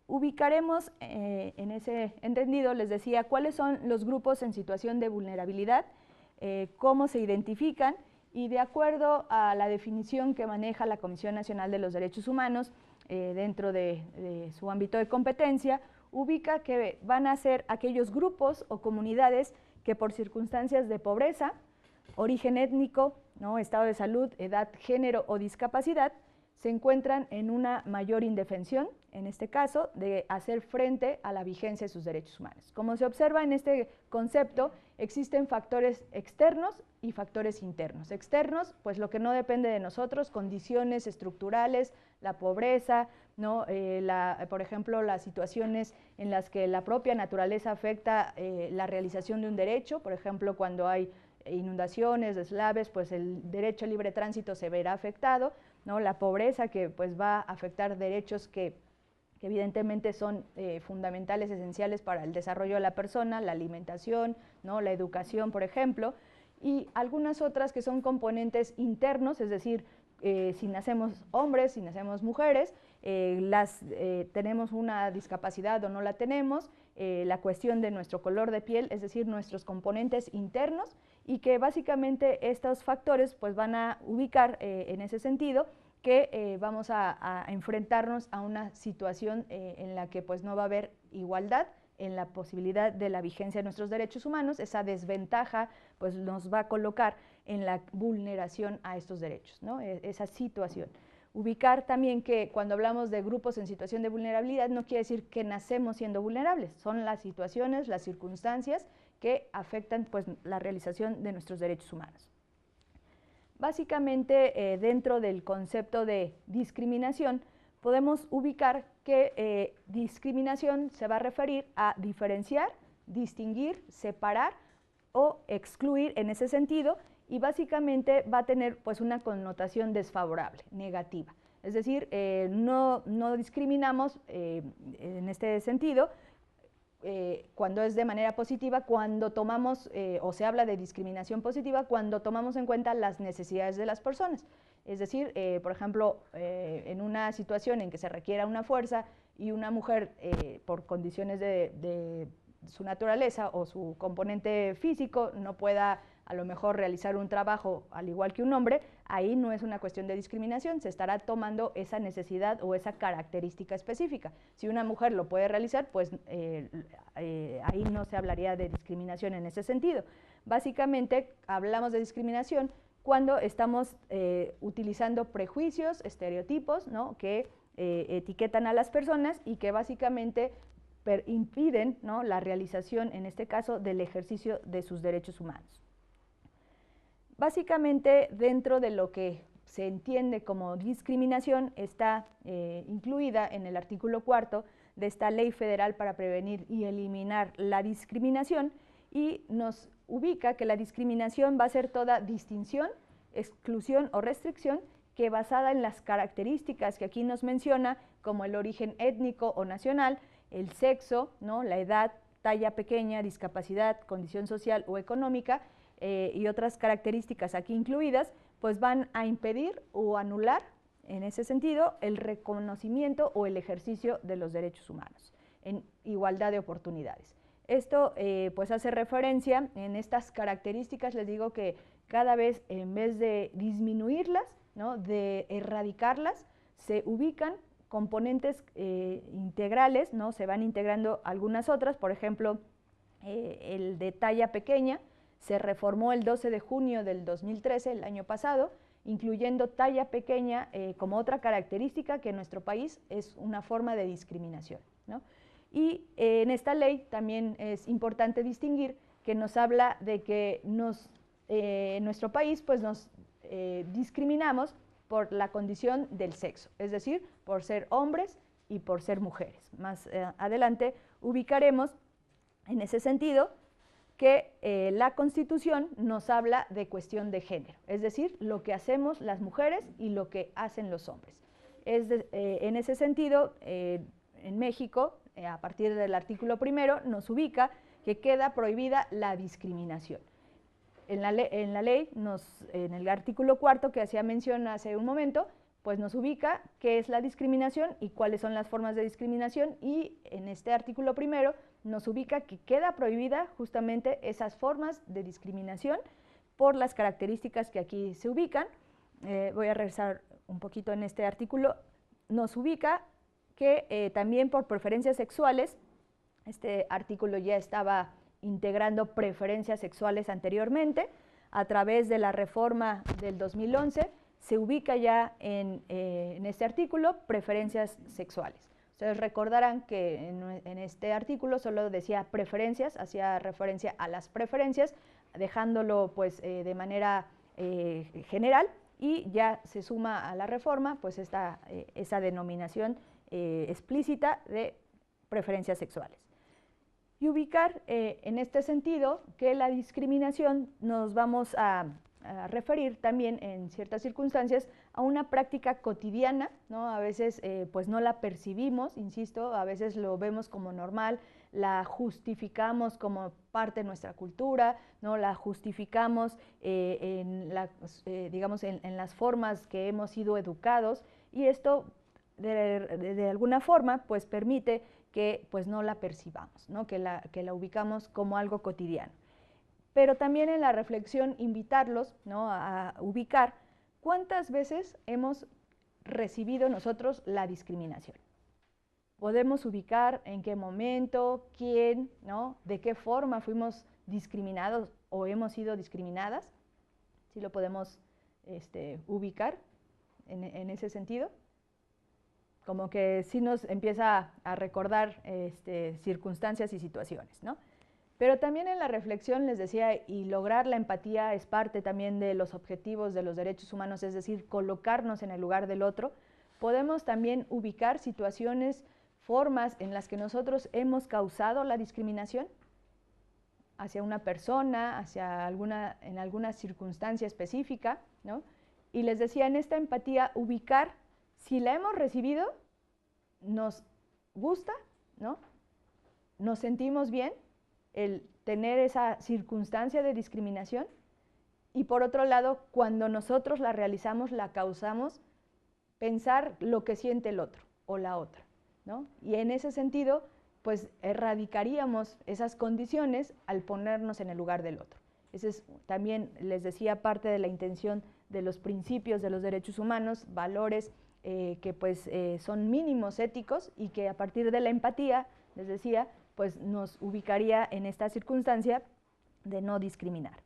Ubicaremos en ese entendido, les decía, cuáles son los grupos en situación de vulnerabilidad, cómo se identifican, y de acuerdo a la definición que maneja la Comisión Nacional de los Derechos Humanos dentro de su ámbito de competencia, ubica que van a ser aquellos grupos o comunidades que por circunstancias de pobreza, origen étnico, ¿no?, estado de salud, edad, género o discapacidad, se encuentran en una mayor indefensión, en este caso, de hacer frente a la vigencia de sus derechos humanos. Como se observa en este concepto, existen factores externos y factores internos. Externos, pues lo que no depende de nosotros, condiciones estructurales, la pobreza, ¿no? Por ejemplo, las situaciones en las que la propia naturaleza afecta la realización de un derecho, por ejemplo, cuando hay inundaciones, deslaves, pues el derecho a libre tránsito se verá afectado, ¿no? La pobreza, que pues va a afectar derechos que evidentemente son fundamentales, esenciales para el desarrollo de la persona, la alimentación, ¿no?, la educación, por ejemplo, y algunas otras que son componentes internos, es decir, si nacemos hombres, si nacemos mujeres, tenemos una discapacidad o no la tenemos, la cuestión de nuestro color de piel, es decir, nuestros componentes internos, y que básicamente estos factores pues van a ubicar en ese sentido que vamos a enfrentarnos a una situación en la que pues no va a haber igualdad en la posibilidad de la vigencia de nuestros derechos humanos. Esa desventaja pues nos va a colocar en la vulneración a estos derechos, ¿no? Esa situación. Ubicar también que cuando hablamos de grupos en situación de vulnerabilidad no quiere decir que nacemos siendo vulnerables, son las situaciones, las circunstancias que afectan pues la realización de nuestros derechos humanos. Básicamente, dentro del concepto de discriminación, podemos ubicar que discriminación se va a referir a diferenciar, distinguir, separar o excluir en ese sentido, y básicamente va a tener pues una connotación desfavorable, negativa. Es decir, no discriminamos en este sentido. Cuando es de manera positiva, cuando tomamos, o se habla de discriminación positiva, cuando tomamos en cuenta las necesidades de las personas. Es decir, por ejemplo, en una situación en que se requiera una fuerza y una mujer, por condiciones de su naturaleza o su componente físico, no pueda a lo mejor realizar un trabajo al igual que un hombre, ahí no es una cuestión de discriminación, se estará tomando esa necesidad o esa característica específica. Si una mujer lo puede realizar, pues ahí no se hablaría de discriminación en ese sentido. Básicamente hablamos de discriminación cuando estamos utilizando prejuicios, estereotipos, ¿no?, que etiquetan a las personas y que básicamente impiden, ¿no?, la realización, en este caso, del ejercicio de sus derechos humanos. Básicamente, dentro de lo que se entiende como discriminación, está incluida en el artículo 4 de esta Ley Federal para prevenir y eliminar la discriminación, y nos ubica que la discriminación va a ser toda distinción, exclusión o restricción que, basada en las características que aquí nos menciona, como el origen étnico o nacional, el sexo, ¿no?, la edad, talla pequeña, discapacidad, condición social o económica, y otras características aquí incluidas, pues van a impedir o anular, en ese sentido, el reconocimiento o el ejercicio de los derechos humanos en igualdad de oportunidades. Esto pues hace referencia en estas características, les digo que cada vez, en vez de disminuirlas, ¿no?, de erradicarlas, se ubican componentes integrales, ¿no?, se van integrando algunas otras, por ejemplo, el de talla pequeña, se reformó el 12 de junio del 2013, el año pasado, incluyendo talla pequeña como otra característica que en nuestro país es una forma de discriminación, ¿no? Y en esta ley también es importante distinguir que nos habla de que en nuestro país pues nos discriminamos por la condición del sexo, es decir, por ser hombres y por ser mujeres. Más adelante ubicaremos en ese sentido que la Constitución nos habla de cuestión de género, es decir, lo que hacemos las mujeres y lo que hacen los hombres. En ese sentido, en México, a partir del artículo 1, nos ubica que queda prohibida la discriminación. En la ley, en el artículo 4 que hacía mención hace un momento, pues nos ubica qué es la discriminación y cuáles son las formas de discriminación, y en este artículo primero nos ubica que queda prohibida justamente esas formas de discriminación por las características que aquí se ubican. Voy a regresar un poquito en este artículo. Nos ubica que también por preferencias sexuales, este artículo ya estaba integrando preferencias sexuales anteriormente. A través de la reforma del 2011 se ubica ya en este artículo preferencias sexuales. Ustedes recordarán que en este artículo solo decía preferencias, hacía referencia a las preferencias, dejándolo pues de manera general, y ya se suma a la reforma pues esa denominación explícita de preferencias sexuales. Y ubicar en este sentido que la discriminación nos vamos a referir también en ciertas circunstancias a una práctica cotidiana, ¿no? A veces pues no la percibimos, insisto, a veces lo vemos como normal, la justificamos como parte de nuestra cultura, ¿no? La justificamos digamos en las formas que hemos sido educados, y esto de alguna forma pues permite que pues no la percibamos, ¿no? que la ubicamos como algo cotidiano. Pero también en la reflexión invitarlos, ¿no? a ubicar cuántas veces hemos recibido nosotros la discriminación. Podemos ubicar en qué momento, quién, ¿no? de qué forma fuimos discriminados o hemos sido discriminadas. ¿Sí lo podemos ubicar en ese sentido? Como que sí nos empieza a recordar circunstancias y situaciones, ¿no? Pero también en la reflexión les decía, y lograr la empatía es parte también de los objetivos de los derechos humanos, es decir, colocarnos en el lugar del otro. Podemos también ubicar situaciones, formas en las que nosotros hemos causado la discriminación hacia una persona, en alguna circunstancia específica, ¿no? Y les decía, en esta empatía ubicar si la hemos recibido, nos gusta, ¿no? Nos sentimos bien el tener esa circunstancia de discriminación, y por otro lado, cuando nosotros la realizamos, la causamos, pensar lo que siente el otro o la otra, ¿no? Y en ese sentido, pues erradicaríamos esas condiciones al ponernos en el lugar del otro. Ese es también, les decía, parte de la intención de los principios de los derechos humanos, valores que pues son mínimos éticos, y que a partir de la empatía, les decía, pues nos ubicaría en esta circunstancia de no discriminar.